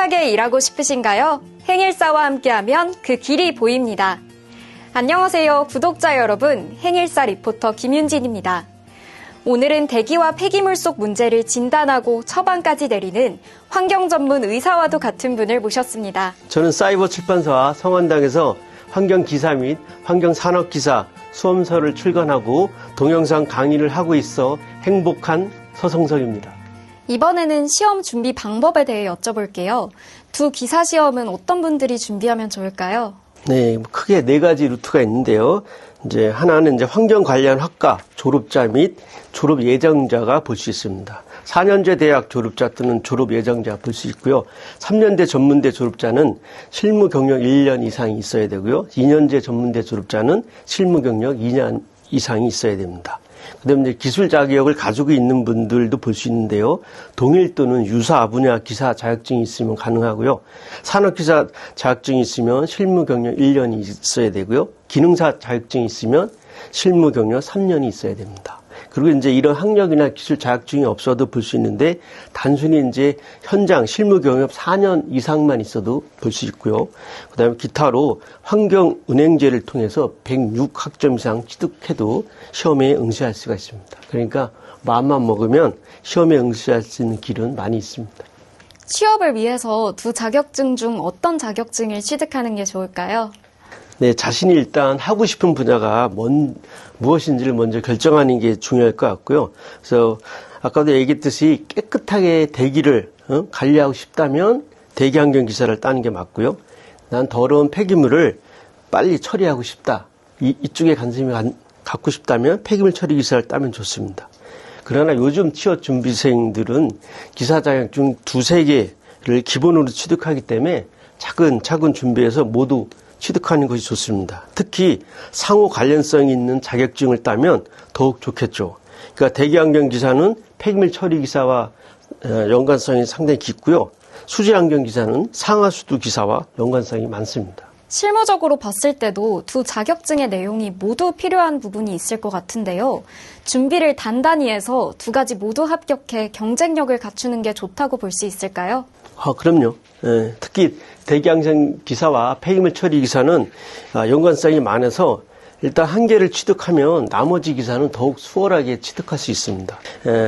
행복하게 일하고 싶으신가요? 행일사와 함께하면 그 길이 보입니다. 안녕하세요, 구독자 여러분. 행일사 리포터 김윤진입니다. 오늘은 대기와 폐기물 속 문제를 진단하고 처방까지 내리는 환경 전문 의사와도 같은 분을 모셨습니다. 저는 사이버 출판사와 성원당에서 환경기사 및 환경산업기사 수험서를 출간하고 동영상 강의를 하고 있어 행복한 서성석입니다. 이번에는 시험 준비 방법에 대해 여쭤볼게요. 두 기사 시험은 어떤 분들이 준비하면 좋을까요? 네, 크게 네 가지 루트가 있는데요. 이제 하나는 환경 관련 학과 졸업자 및 졸업 예정자가 볼 수 있습니다. 4년제 대학 졸업자 또는 졸업 예정자 볼 수 있고요. 3년대 전문대 졸업자는 실무 경력 1년 이상이 있어야 되고요. 2년제 전문대 졸업자는 실무 경력 2년 이상이 있어야 됩니다. 그다음에 기술 자격을 가지고 있는 분들도 볼 수 있는데요. 동일 또는 유사 분야 기사 자격증이 있으면 가능하고요. 산업기사 자격증이 있으면 실무 경력 1년이 있어야 되고요. 기능사 자격증이 있으면 실무 경력 3년이 있어야 됩니다. 그리고 이런 학력이나 기술 자격증이 없어도 볼 수 있는데 단순히 현장 실무 경력 4년 이상만 있어도 볼 수 있고요. 그다음에 기타로 환경은행제를 통해서 106학점 이상 취득해도 시험에 응시할 수가 있습니다. 그러니까 마음만 먹으면 시험에 응시할 수 있는 길은 많이 있습니다. 취업을 위해서 두 자격증 중 어떤 자격증을 취득하는 게 좋을까요? 네, 자신이 일단 하고 싶은 분야가 무엇인지를 먼저 결정하는 게 중요할 것 같고요. 그래서 아까도 얘기했듯이 깨끗하게 대기를 관리하고 싶다면 대기환경 기사를 따는 게 맞고요. 난 더러운 폐기물을 빨리 처리하고 싶다. 이쪽에 관심이 갖고 싶다면 폐기물 처리 기사를 따면 좋습니다. 그러나 요즘 취업 준비생들은 기사 자격증 두세 개를 기본으로 취득하기 때문에 차근차근 준비해서 모두 취득하는 것이 좋습니다. 특히 상호 관련성이 있는 자격증을 따면 더욱 좋겠죠. 그러니까 대기환경 기사는 폐기물 처리 기사와 연관성이 상당히 깊고요. 수질환경 기사는 상하수도 기사와 연관성이 많습니다. 실무적으로 봤을 때도 두 자격증의 내용이 모두 필요한 부분이 있을 것 같은데요. 준비를 단단히 해서 두 가지 모두 합격해 경쟁력을 갖추는 게 좋다고 볼 수 있을까요? 그럼요. 특히 대기환경 기사와 폐기물 처리 기사는 연관성이 많아서 일단 한 개를 취득하면 나머지 기사는 더욱 수월하게 취득할 수 있습니다.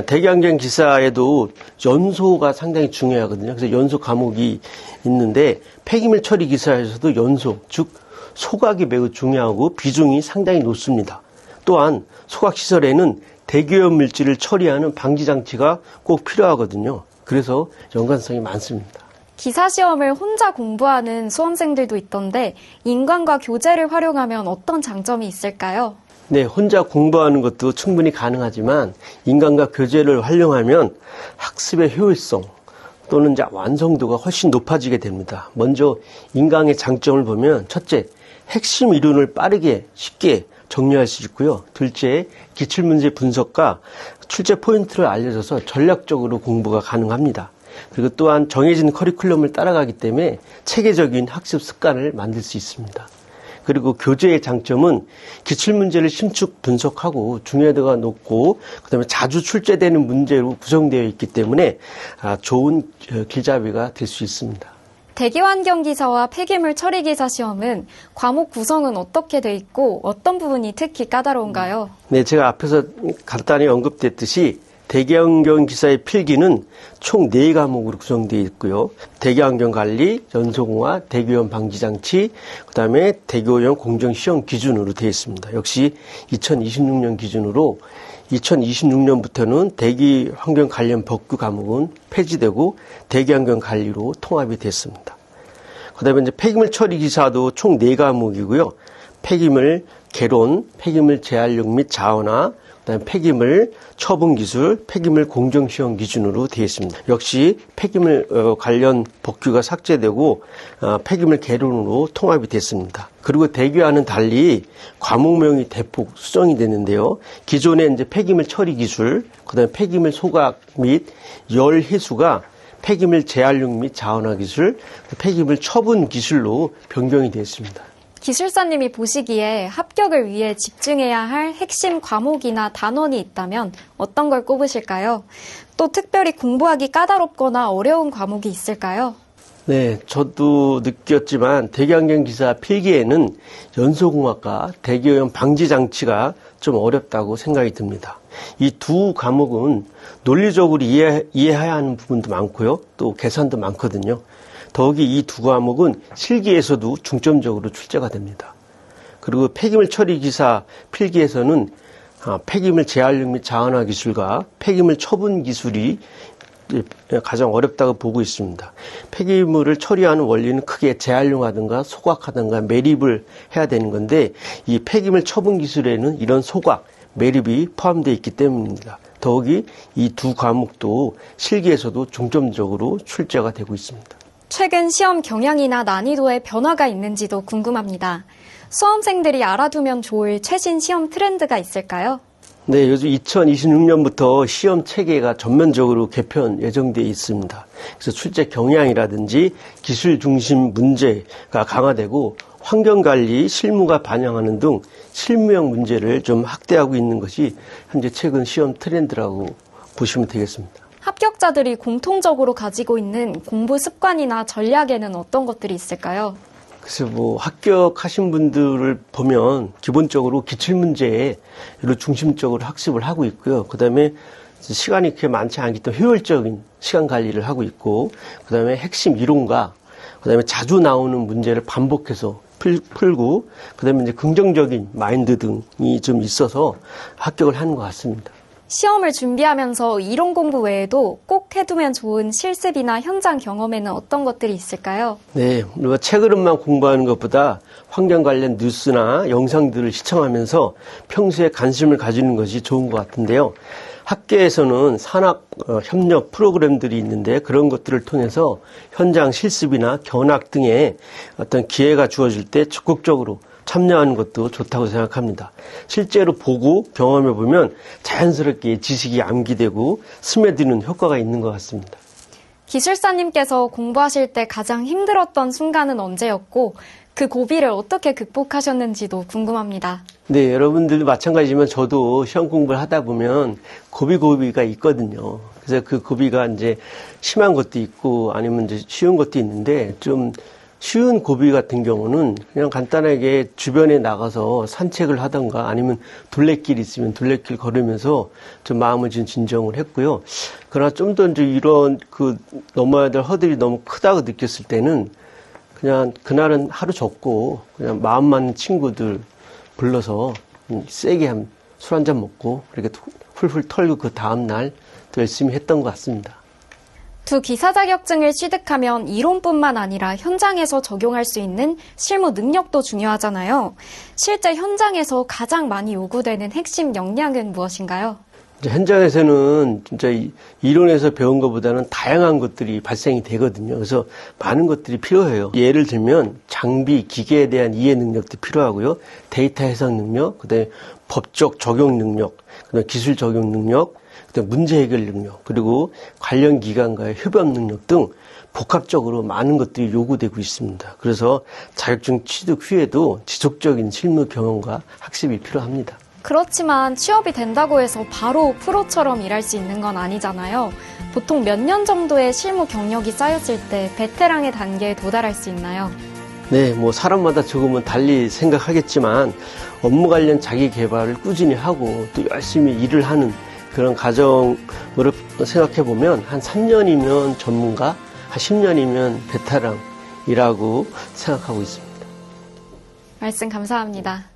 대기환경 기사에도 연소가 상당히 중요하거든요. 그래서 연소 과목이 있는데 폐기물 처리 기사에서도 연소, 즉 소각이 매우 중요하고 비중이 상당히 높습니다. 또한 소각시설에는 대기오염 물질을 처리하는 방지장치가 꼭 필요하거든요. 그래서 연관성이 많습니다. 기사 시험을 혼자 공부하는 수험생들도 있던데 인강과 교재를 활용하면 어떤 장점이 있을까요? 네, 혼자 공부하는 것도 충분히 가능하지만 인강과 교재를 활용하면 학습의 효율성 또는 완성도가 훨씬 높아지게 됩니다. 먼저 인강의 장점을 보면 첫째, 핵심 이론을 빠르게 쉽게 정리할 수 있고요. 둘째, 기출문제 분석과 출제 포인트를 알려줘서 전략적으로 공부가 가능합니다. 그리고 또한 정해진 커리큘럼을 따라가기 때문에 체계적인 학습 습관을 만들 수 있습니다. 그리고 교재의 장점은 기출문제를 심층 분석하고 중요도가 높고 그다음에 자주 출제되는 문제로 구성되어 있기 때문에 좋은 길잡이가 될 수 있습니다. 대기환경기사와 폐기물 처리기사 시험은 과목 구성은 어떻게 돼 있고 어떤 부분이 특히 까다로운가요? 네, 제가 앞에서 간단히 언급됐듯이 대기환경기사의 필기는 총 4과목으로 구성되어 있고요. 대기환경관리, 연소공화, 대기오염 방지장치, 그다음에 대기오염 공정시험 기준으로 되어 있습니다. 역시 2026년 기준으로 2026년부터는 대기환경 관련 법규 과목은 폐지되고 대기환경 관리로 통합이 됐습니다. 그다음에 폐기물 처리 기사도 총 4과목이고요. 폐기물 개론, 폐기물 재활용 및 자원화, 그다음에 폐기물 처분 기술, 폐기물 공정 시험 기준으로 되어 있습니다. 역시 폐기물 관련 법규가 삭제되고 폐기물 개론으로 통합이 됐습니다. 그리고 대기와는 달리 과목명이 대폭 수정이 됐는데요. 기존의 폐기물 처리 기술, 그다음에 폐기물 소각 및 열 해수가 폐기물 재활용 및 자원화 기술, 폐기물 처분 기술로 변경이 되었습니다. 기술사님이 보시기에 합격을 위해 집중해야 할 핵심 과목이나 단원이 있다면 어떤 걸 꼽으실까요? 또 특별히 공부하기 까다롭거나 어려운 과목이 있을까요? 네, 저도 느꼈지만 대기환경기사 필기에는 연소공학과 대기오염 방지 장치가 좀 어렵다고 생각이 듭니다. 이 두 과목은 논리적으로 이해해야 하는 부분도 많고요. 또 계산도 많거든요. 더욱이 이 두 과목은 실기에서도 중점적으로 출제가 됩니다. 그리고 폐기물 처리 기사 필기에서는 폐기물 재활용 및 자원화 기술과 폐기물 처분 기술이 가장 어렵다고 보고 있습니다. 폐기물을 처리하는 원리는 크게 재활용하든가 소각하든가 매립을 해야 되는 건데 이 폐기물 처분 기술에는 이런 소각, 매립이 포함되어 있기 때문입니다. 더욱이 이 두 과목도 실기에서도 중점적으로 출제가 되고 있습니다. 최근 시험 경향이나 난이도에 변화가 있는지도 궁금합니다. 수험생들이 알아두면 좋을 최신 시험 트렌드가 있을까요? 네, 요즘 2026년부터 시험 체계가 전면적으로 개편 예정되어 있습니다. 그래서 출제 경향이라든지 기술 중심 문제가 강화되고 환경관리, 실무가 반영하는 등 실무형 문제를 좀 확대하고 있는 것이 현재 최근 시험 트렌드라고 보시면 되겠습니다. 합격자들이 공통적으로 가지고 있는 공부 습관이나 전략에는 어떤 것들이 있을까요? 그래서 합격하신 분들을 보면 기본적으로 기출문제를 중심적으로 학습을 하고 있고요. 그 다음에 시간이 그렇게 많지 않기 때문에 효율적인 시간 관리를 하고 있고, 그 다음에 핵심 이론과, 그 다음에 자주 나오는 문제를 반복해서 풀고, 그 다음에 이제 긍정적인 마인드 등이 좀 있어서 합격을 하는 것 같습니다. 시험을 준비하면서 이론 공부 외에도 꼭 해두면 좋은 실습이나 현장 경험에는 어떤 것들이 있을까요? 네, 우리가 책으로만 공부하는 것보다 환경 관련 뉴스나 영상들을 시청하면서 평소에 관심을 가지는 것이 좋은 것 같은데요. 학계에서는 산학 협력 프로그램들이 있는데 그런 것들을 통해서 현장 실습이나 견학 등의 어떤 기회가 주어질 때 적극적으로 참여하는 것도 좋다고 생각합니다. 실제로 보고 경험해 보면 자연스럽게 지식이 암기되고 스며드는 효과가 있는 것 같습니다. 기술사님께서 공부하실 때 가장 힘들었던 순간은 언제였고 그 고비를 어떻게 극복하셨는지도 궁금합니다. 네, 여러분들도 마찬가지지만 저도 시험 공부를 하다 보면 고비가 있거든요. 그래서 그 고비가 이제 심한 것도 있고 아니면 이제 쉬운 것도 있는데 좀 쉬운 고비 같은 경우는 그냥 간단하게 주변에 나가서 산책을 하던가 아니면 둘레길 있으면 둘레길 걸으면서 좀 마음을 좀 진정을 했고요. 그러나 좀 더 이제 이런 넘어야 될 허들이 너무 크다고 느꼈을 때는 그냥 그날은 하루 적고 그냥 마음 맞는 친구들 불러서 세게 술 한잔 먹고 이렇게 훌훌 털고 그 다음날 또 열심히 했던 것 같습니다. 두 기사 자격증을 취득하면 이론뿐만 아니라 현장에서 적용할 수 있는 실무 능력도 중요하잖아요. 실제 현장에서 가장 많이 요구되는 핵심 역량은 무엇인가요? 현장에서는 진짜 이론에서 배운 것보다는 다양한 것들이 발생이 되거든요. 그래서 많은 것들이 필요해요. 예를 들면 장비, 기계에 대한 이해 능력도 필요하고요. 데이터 해석 능력, 그다음에 법적 적용 능력, 그다음에 기술 적용 능력, 그다음에 문제 해결 능력, 그리고 관련 기관과의 협업 능력 등 복합적으로 많은 것들이 요구되고 있습니다. 그래서 자격증 취득 후에도 지속적인 실무 경험과 학습이 필요합니다. 그렇지만 취업이 된다고 해서 바로 프로처럼 일할 수 있는 건 아니잖아요. 보통 몇 년 정도의 실무 경력이 쌓였을 때 베테랑의 단계에 도달할 수 있나요? 네, 사람마다 조금은 달리 생각하겠지만 업무 관련 자기 개발을 꾸준히 하고 또 열심히 일을 하는 그런 과정으로 생각해 보면 한 3년이면 전문가, 한 10년이면 베테랑이라고 생각하고 있습니다. 말씀 감사합니다.